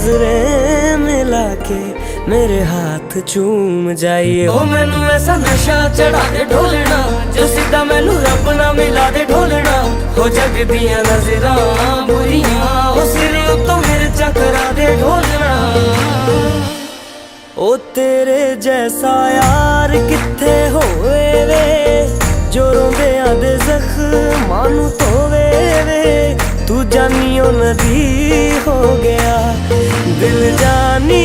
नजरें मिला के मेरे हाथ चूम जाइए। ओ मैनू ऐसा नशा चढ़ा दे ढोलना, जो सीधा मैनू रब ना मिला दे ढोलना। हो जग दियां नजरां बुरियां, ओ सिरे उत्तों मेरे चकरा दे ढोलना। ओ तेरे जैसा यार किथे होवे वे, जो रोंदियां दे जख्मां नू धोवे वे। तू जानियो नदी हो गया दिल जानी।